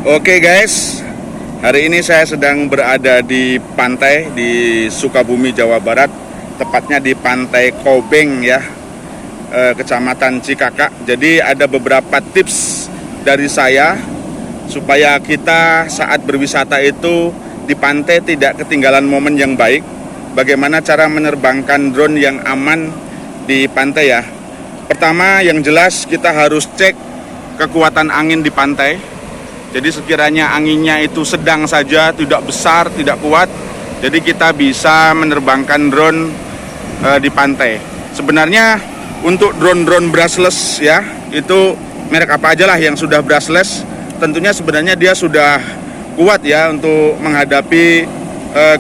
Oke guys, hari ini saya sedang berada di pantai di Sukabumi, Jawa Barat. Tepatnya di Pantai Kobeng ya, Kecamatan Cikakak. Jadi ada beberapa tips dari saya supaya kita saat berwisata itu di pantai tidak ketinggalan momen yang baik. Bagaimana cara menerbangkan drone yang aman di pantai ya. Pertama yang jelas kita harus cek kekuatan angin di pantai. Jadi sekiranya anginnya itu sedang saja, tidak besar, tidak kuat, jadi kita bisa menerbangkan drone di pantai. Sebenarnya untuk drone-drone brushless ya, itu merek apa aja lah yang sudah brushless, tentunya sebenarnya dia sudah kuat ya untuk menghadapi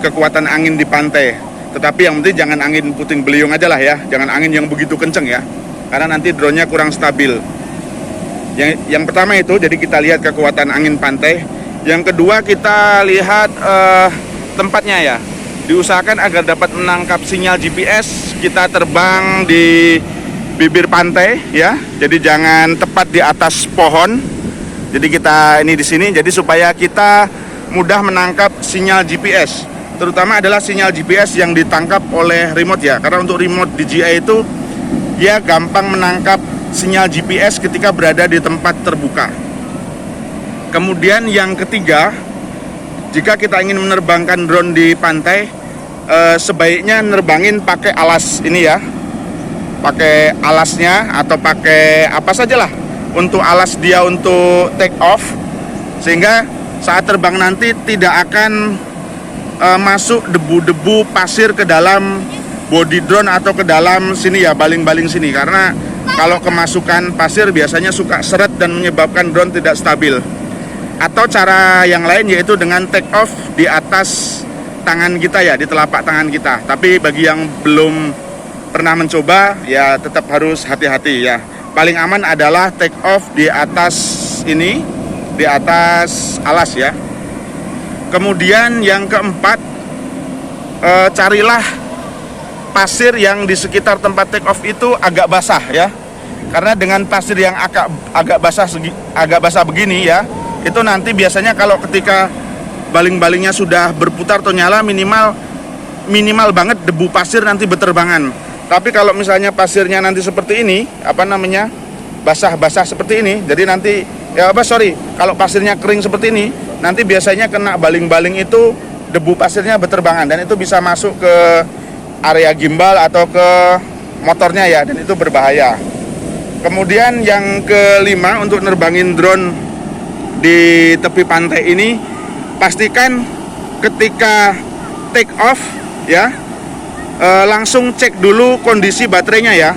kekuatan angin di pantai. Tetapi yang penting jangan angin puting beliung aja lah ya, jangan angin yang begitu kenceng ya, karena nanti drone-nya kurang stabil. Yang pertama itu, jadi kita lihat kekuatan angin pantai. Yang kedua kita lihat tempatnya ya. Diusahakan agar dapat menangkap sinyal GPS. Kita terbang di bibir pantai ya. Jadi jangan tepat di atas pohon. Jadi kita ini di sini. Jadi supaya kita mudah menangkap sinyal GPS. Terutama adalah sinyal GPS yang ditangkap oleh remote ya. Karena untuk remote DJI itu dia gampang menangkap sinyal GPS ketika berada di tempat terbuka. Kemudian yang ketiga, jika kita ingin menerbangkan drone di pantai, sebaiknya nerbangin pakai alas ini ya, pakai alasnya atau pakai apa sajalah untuk alas dia untuk take off, sehingga saat terbang nanti tidak akan masuk debu-debu pasir ke dalam body drone atau ke dalam sini ya, baling-baling sini, karena kalau kemasukan pasir biasanya suka seret dan menyebabkan drone tidak stabil. Atau cara yang lain yaitu dengan take off di atas tangan kita ya, di telapak tangan kita. Tapi bagi yang belum pernah mencoba ya tetap harus hati-hati ya. Paling aman adalah take off di atas ini, di atas alas ya. Kemudian yang keempat, carilah pasir yang di sekitar tempat take off itu agak basah ya. Karena dengan pasir yang agak basah begini ya, itu nanti biasanya kalau ketika baling-balingnya sudah berputar atau nyala, minimal banget debu pasir nanti berterbangan. Tapi kalau misalnya pasirnya nanti seperti ini, basah-basah seperti ini, jadi nanti kalau pasirnya kering seperti ini, nanti biasanya kena baling-baling itu debu pasirnya berterbangan dan itu bisa masuk ke area gimbal atau ke motornya ya, dan itu berbahaya. Kemudian yang kelima, untuk nerbangin drone di tepi pantai ini, pastikan ketika take off ya, langsung cek dulu kondisi baterainya ya.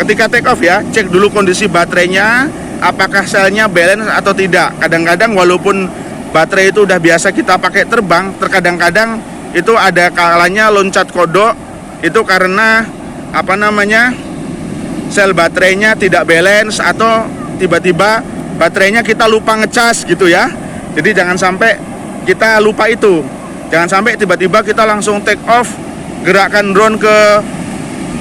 Ketika take off ya, cek dulu kondisi baterainya, apakah selnya balance atau tidak. Kadang-kadang walaupun baterai itu udah biasa kita pakai terbang, terkadang-kadang itu ada kalanya loncat kodok. Itu karena sel baterainya tidak balance atau tiba-tiba baterainya kita lupa ngecas gitu ya. Jadi jangan sampai kita lupa itu. Jangan sampai tiba-tiba kita langsung take off, gerakkan drone ke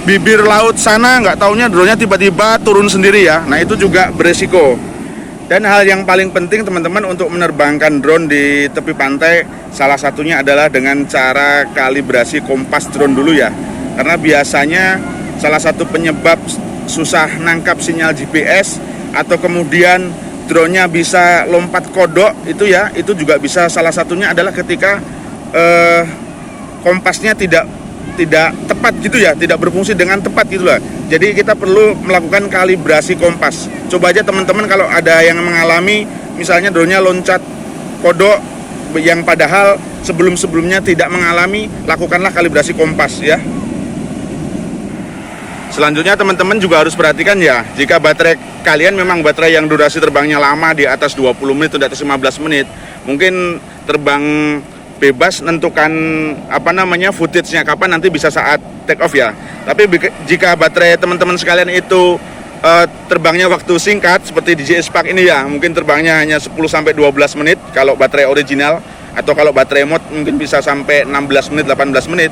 bibir laut sana, nggak taunya drone-nya tiba-tiba turun sendiri ya. Nah itu juga beresiko. Dan hal yang paling penting teman-teman untuk menerbangkan drone di tepi pantai, salah satunya adalah dengan cara kalibrasi kompas drone dulu ya. Karena biasanya salah satu penyebab susah nangkap sinyal GPS atau kemudian drone-nya bisa lompat kodok itu ya, itu juga bisa salah satunya adalah ketika kompasnya tidak tepat gitu ya, tidak berfungsi dengan tepat gitu lah. Jadi kita perlu melakukan kalibrasi kompas. Coba aja teman-teman kalau ada yang mengalami misalnya drone-nya loncat kodok yang padahal sebelum-sebelumnya tidak mengalami, lakukanlah kalibrasi kompas ya. Selanjutnya teman-teman juga harus perhatikan ya, jika baterai kalian memang baterai yang durasi terbangnya lama di atas 20 menit atau di atas 15 menit, mungkin terbang bebas nentukan footage-nya kapan, nanti bisa saat take off ya. Tapi jika baterai teman-teman sekalian itu terbangnya waktu singkat seperti DJI Spark ini ya, mungkin terbangnya hanya 10-12 menit kalau baterai original, atau kalau baterai mode mungkin bisa sampai 16 menit, 18 menit.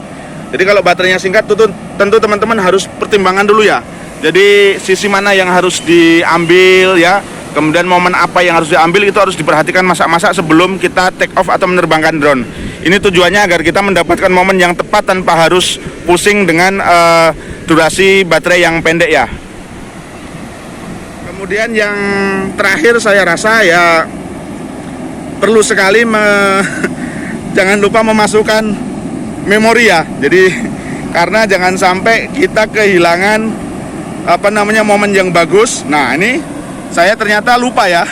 Jadi kalau baterainya singkat tentu teman-teman harus pertimbangan dulu ya. Jadi sisi mana yang harus diambil ya, Kemudian momen apa yang harus diambil itu harus diperhatikan masak-masak sebelum kita take off atau menerbangkan drone. Ini tujuannya agar kita mendapatkan momen yang tepat tanpa harus pusing dengan durasi baterai yang pendek ya. Kemudian yang terakhir saya rasa ya perlu sekali jangan lupa memasukkan memori ya. Jadi karena jangan sampai kita kehilangan momen yang bagus. Nah, ini saya ternyata lupa ya.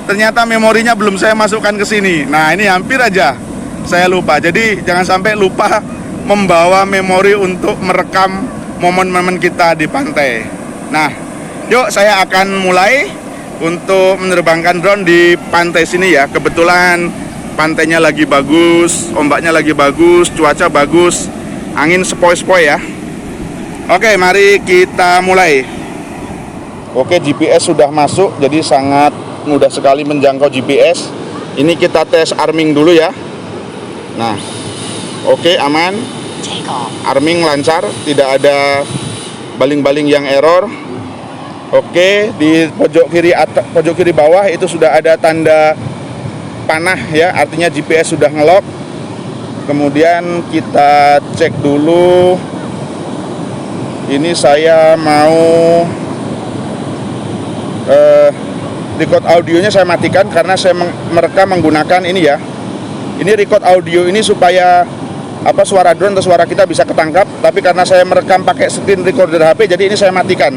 Ternyata memorinya belum saya masukkan ke sini. Nah, ini hampir aja saya lupa. Jadi jangan sampai lupa membawa memori untuk merekam momen-momen kita di pantai. Nah, yuk saya akan mulai untuk menerbangkan drone di pantai sini ya. Kebetulan pantainya lagi bagus, ombaknya lagi bagus, cuaca bagus, angin sepoi-sepoi ya. Oke, mari kita mulai. Oke, GPS sudah masuk, jadi sangat mudah sekali menjangkau GPS. Ini kita tes arming dulu ya. Nah, oke, aman. Arming lancar, tidak ada baling-baling yang error. Oke, di pojok kiri bawah itu sudah ada tanda panah ya, artinya GPS sudah ngelock. Kemudian kita cek dulu. Ini saya mau record audionya saya matikan karena saya merekam menggunakan ini ya. Ini record audio ini supaya suara drone atau suara kita bisa ketangkap, tapi karena saya merekam pakai screen recorder HP, jadi ini saya matikan.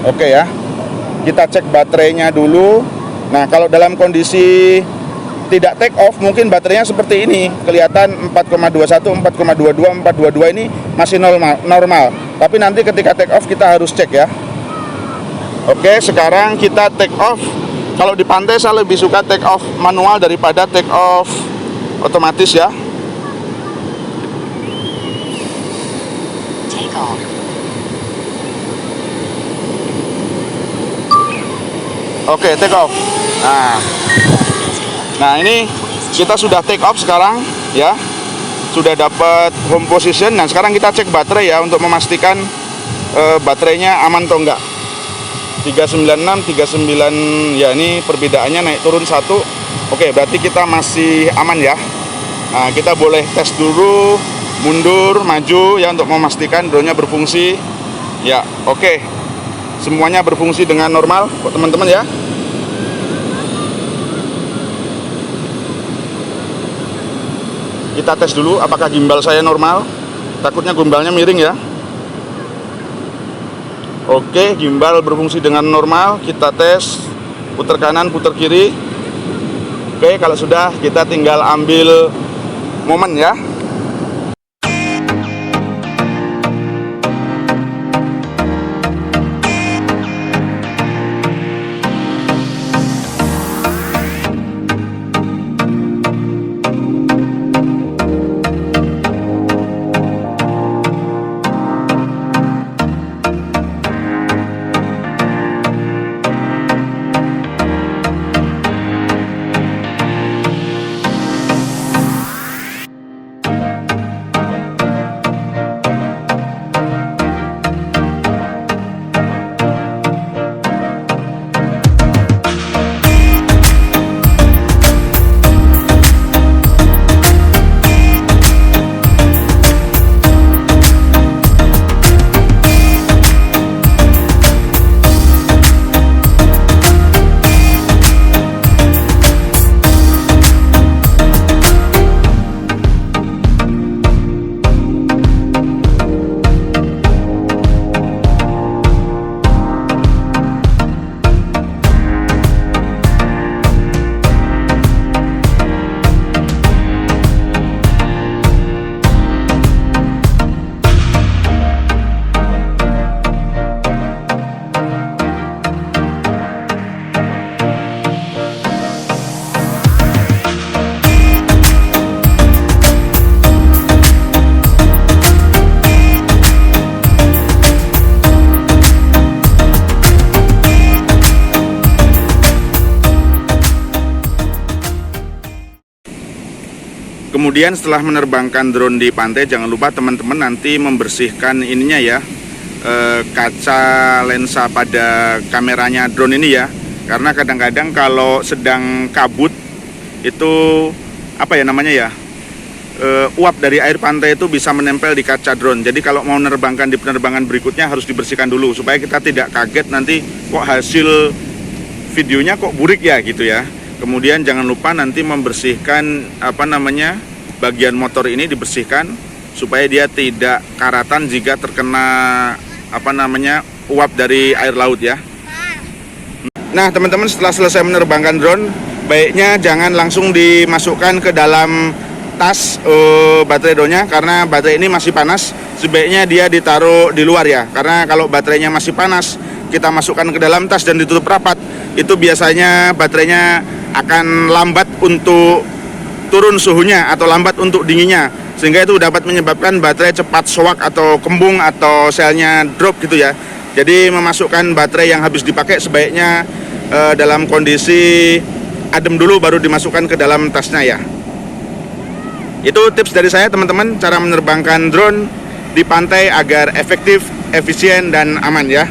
Oke ya. Kita cek baterainya dulu. Nah, kalau dalam kondisi tidak take off mungkin baterainya seperti ini. Kelihatan 4,21, 4,22, 4,22 ini masih normal. Tapi nanti ketika take off kita harus cek ya. Oke, sekarang kita take off. Kalau di pantai saya lebih suka take off manual daripada take off otomatis ya. Take off. Oke, take off. Nah, ini kita sudah take off sekarang ya. Sudah dapat home position. Dan sekarang kita cek baterai ya untuk memastikan baterainya aman atau enggak. 396, 39 ya, ini perbedaannya naik turun 1. Oke, berarti kita masih aman ya. Nah, kita boleh tes dulu, mundur, maju ya untuk memastikan drone-nya berfungsi. Ya, oke. Semuanya berfungsi dengan normal kok teman-teman ya. Kita tes dulu apakah gimbal saya normal. Takutnya gimbalnya miring ya. Oke, gimbal berfungsi dengan normal. Kita tes putar kanan, putar kiri. Oke, kalau sudah kita tinggal ambil momen ya. Kemudian setelah menerbangkan drone di pantai, jangan lupa teman-teman nanti membersihkan ininya ya, kaca lensa pada kameranya drone ini ya, karena kadang-kadang kalau sedang kabut itu apa ya namanya ya, uap dari air pantai itu bisa menempel di kaca drone. Jadi kalau mau menerbangkan di penerbangan berikutnya harus dibersihkan dulu supaya kita tidak kaget nanti kok hasil videonya kok burik ya gitu ya. Kemudian jangan lupa nanti membersihkan bagian motor ini dibersihkan supaya dia tidak karatan jika terkena uap dari air laut ya. Nah teman-teman, setelah selesai menerbangkan drone, baiknya jangan langsung dimasukkan ke dalam tas baterai drone-nya, karena baterai ini masih panas. Sebaiknya dia ditaruh di luar ya, karena kalau baterainya masih panas kita masukkan ke dalam tas dan ditutup rapat, itu biasanya baterainya akan lambat untuk turun suhunya atau lambat untuk dinginnya, sehingga itu dapat menyebabkan baterai cepat soak atau kembung atau selnya drop gitu ya. Jadi memasukkan baterai yang habis dipakai sebaiknya dalam kondisi adem dulu baru dimasukkan ke dalam tasnya ya. Itu tips dari saya teman-teman, cara menerbangkan drone di pantai agar efektif, efisien dan aman ya.